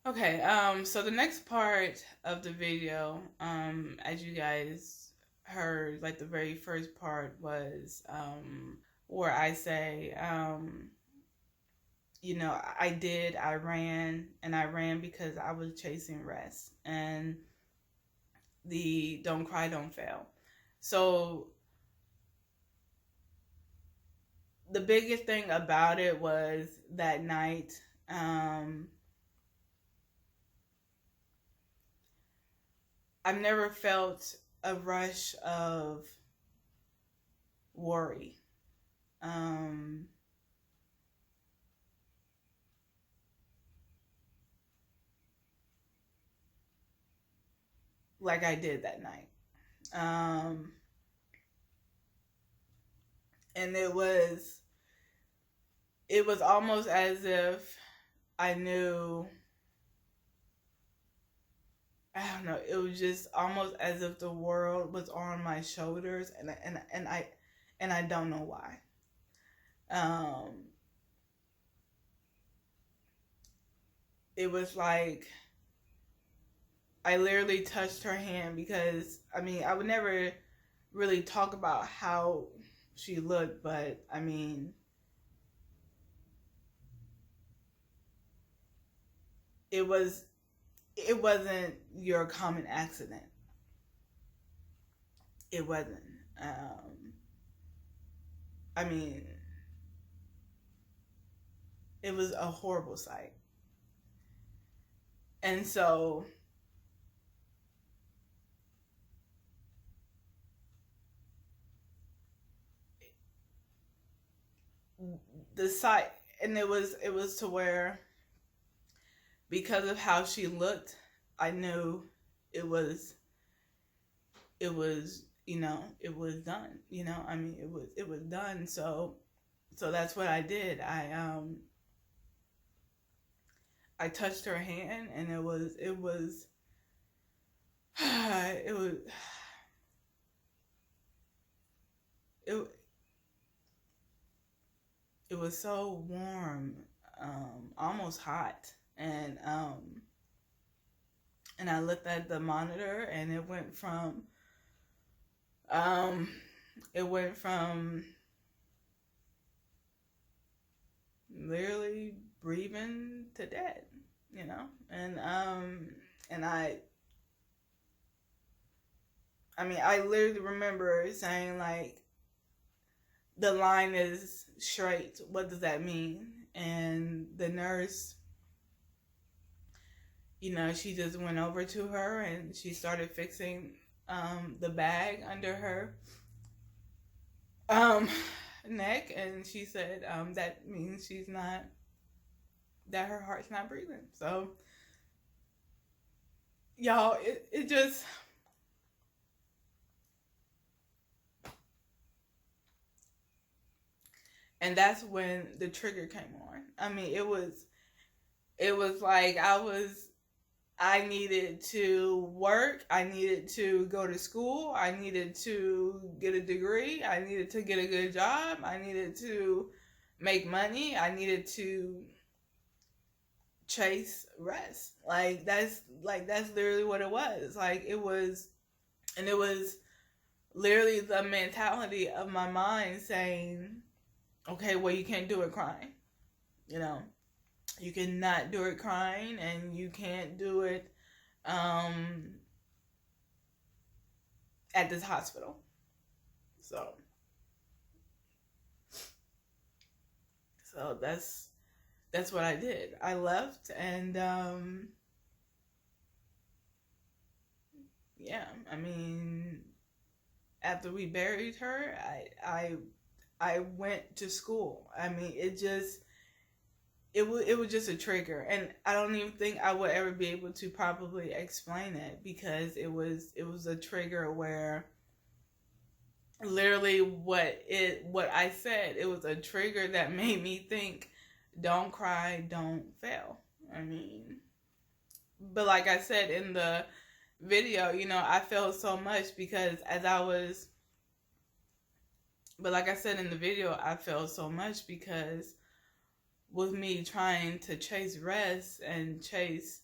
Okay, so the next part of the video, as you guys heard, like the very first part was where I say, I ran, and I ran because I was chasing rest and the don't cry, don't fail. So the biggest thing about it was that night, I've never felt a rush of worry. Um, like I did that night. Um, and it was almost as if I knew, I don't know, it was just almost as if the world was on my shoulders, and I don't know why. Um, it was like I literally touched her hand because I would never really talk about how she looked, but it was it wasn't your common accident. It wasn't. Um, I mean, it was a horrible sight. And so the sight, and it was to where, because of how she looked, I knew it was it was done. It was done. So that's what I did. I touched her hand, and it was it was it it was so warm, almost hot, and I looked at the monitor, and um it went from literally breathing to dead, and I literally remember saying, like, the line is straight. What does that mean? And the nurse, she just went over to her, and she started fixing the bag under her um, neck, and she said that means that her heart's not breathing. So, y'all, it just, and that's when the trigger came on. It was like I needed to work. I needed to go to school. I needed to get a degree. I needed to get a good job. I needed to make money. I needed to chase rest. That's literally what it was. And it was literally the mentality of my mind saying, okay, well, you can't do it crying. You know, you cannot do it crying, and you can't do it um, at this hospital. So, so that's what I did. I left, and yeah, after we buried her, I went to school. It was just a trigger, and I don't even think I would ever be able to probably explain it, because it was a trigger where literally what I said, it was a trigger that made me think, don't cry, don't fail. But like I said in the video, I felt so much because as I was but like I said in the video, I felt so much because with me trying to chase rest and chase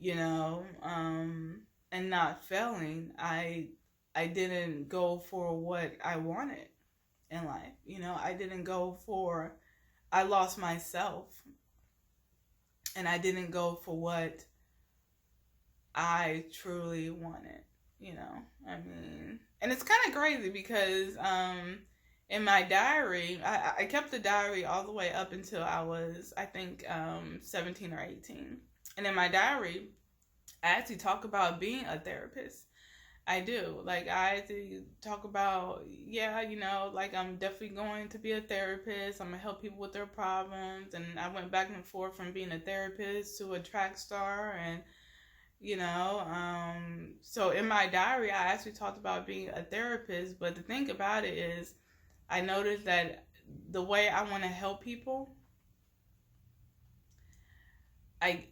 you know, and not failing, I didn't go for what I wanted in life. You know, I didn't go for, I lost myself, and I didn't go for what I truly wanted, you know. I mean, and it's kind of crazy because in my diary, I kept the diary all the way up until I was, I think, 17 or 18. And in my diary, I actually talk about being a therapist. I do. Like, I actually talk about, yeah, you know, like, I'm definitely going to be a therapist. I'm going to help people with their problems. And I went back and forth from being a therapist to a track star. And, you know, so in my diary, I actually talked about being a therapist. But the thing about it is, I noticed that the way I want to help people, I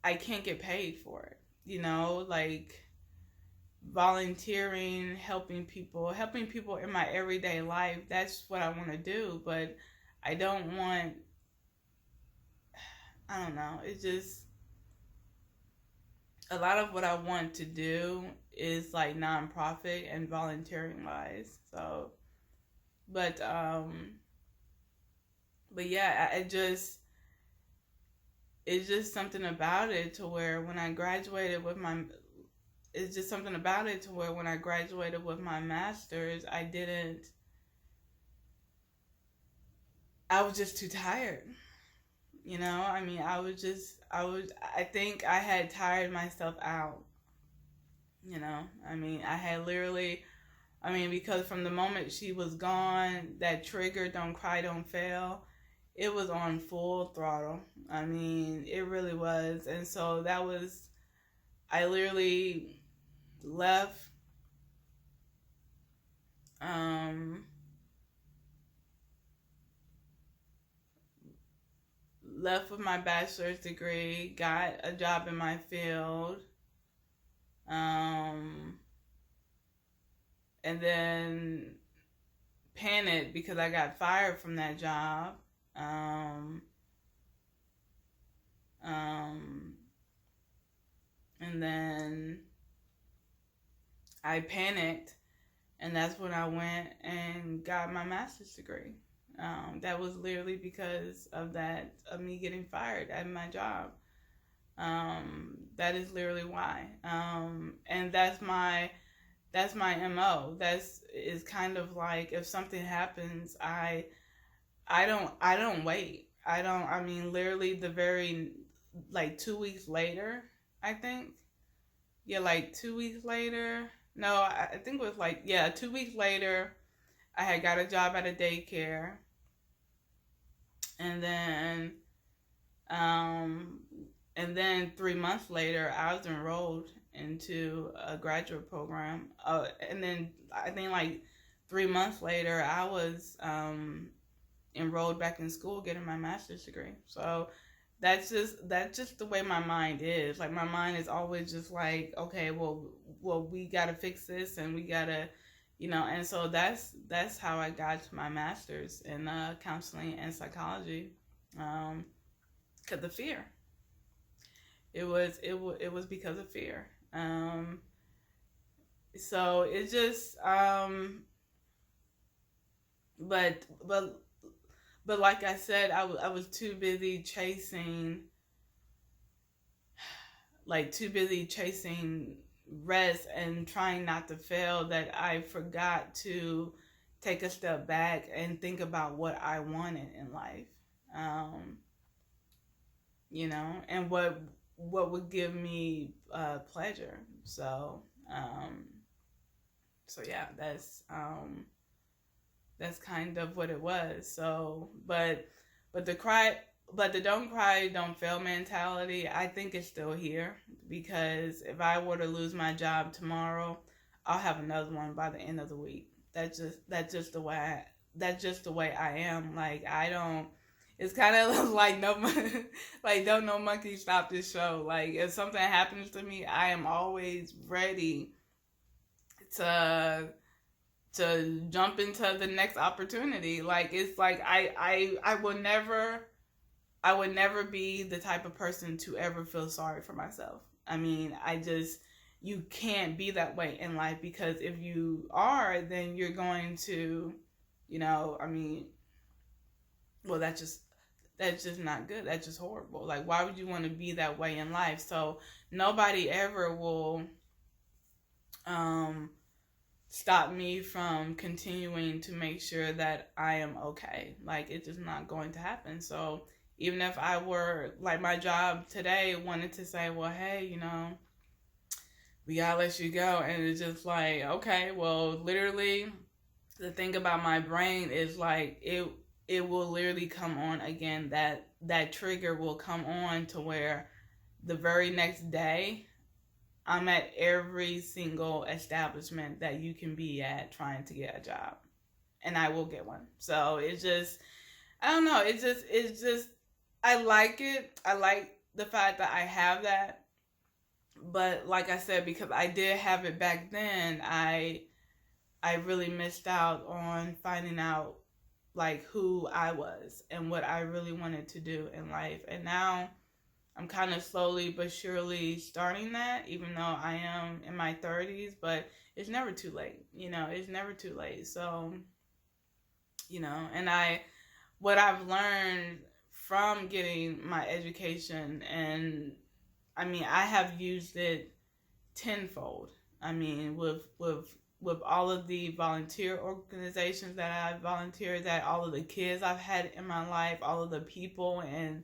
can't get paid for it. You know, like, volunteering, helping people in my everyday life, that's what I want to do. But I don't want, I don't know, it's just, a lot of what I want to do is like nonprofit and volunteering wise. So, but yeah, it's just something about it to where when I graduated with my, it's just something about it to where when I graduated with my master's, I was just too tired. You know, I mean, I think I had tired myself out. You know, I mean, I had literally, I mean, because from the moment she was gone, that trigger, don't cry, don't fail, it was on full throttle. I mean, it really was. And so that was, I literally left, left with my bachelor's degree, got a job in my field, and then panicked because I got fired from that job. And then I panicked, and that's when I went and got my master's degree. That was literally because of that, of me getting fired at my job. That is literally why. And that's my MO. Is kind of like, if something happens, I don't wait. I mean, literally the very, like 2 weeks later, I think. Yeah, like 2 weeks later. No, I think it was like, yeah, 2 weeks later, I had got a job at a daycare. And then, and then 3 months later, I was enrolled into a graduate program. And then I think like 3 months later, I was enrolled back in school getting my master's degree. So that's just the way my mind is. Like, my mind is always just like, okay, well we gotta fix this, and we gotta, you know. And so that's how I got to my master's in counseling and psychology. Cause the fear. It was because of fear. So it just but like I said, I was too busy chasing, rest and trying not to fail, that I forgot to take a step back and think about what I wanted in life. You know, and what would give me pleasure. So yeah, that's kind of what it was. So, but the don't cry, don't fail mentality, I think it's still here, because if I were to lose my job tomorrow, I'll have another one by the end of the week. That's just the way I am. Like, I don't. It's kind of like like, don't no monkey stop this show. Like, if something happens to me, I am always ready to jump into the next opportunity. Like, it's like I will never I would never be the type of person to ever feel sorry for myself. I mean, you can't be that way in life, because if you are, then you're going to, I mean, well, that's just not good. That's just horrible. Like, why would you want to be that way in life? So nobody ever will um stop me from continuing to make sure that I am okay. Like, it's just not going to happen. So even if I were, like, my job today wanted to say, well, hey, we gotta let you go, and it's just like, okay, well, literally, the thing about my brain is, like, it will literally come on again. That trigger will come on to where the very next day I'm at every single establishment that you can be at trying to get a job, and I will get one. So it's just, I don't know. It's just, I like it. I like the fact that I have that. But like I said, because I did have it back then, I really missed out on finding out, like, who I was and what I really wanted to do in life. And now I'm kind of slowly but surely starting that, even though I am in my 30s, but it's never too late. It's never too late. So, and what I've learned from getting my education, and I mean, I have used it tenfold. I mean, with all of the volunteer organizations that I've volunteered at, all of the kids I've had in my life, all of the people and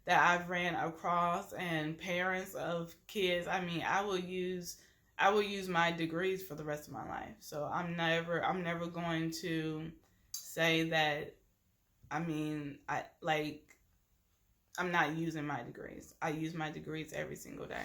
that I've ran across, and parents of kids. I mean, I will use my degrees for the rest of my life. So I'm never going to say that, I mean, I'm not using my degrees. I use my degrees every single day.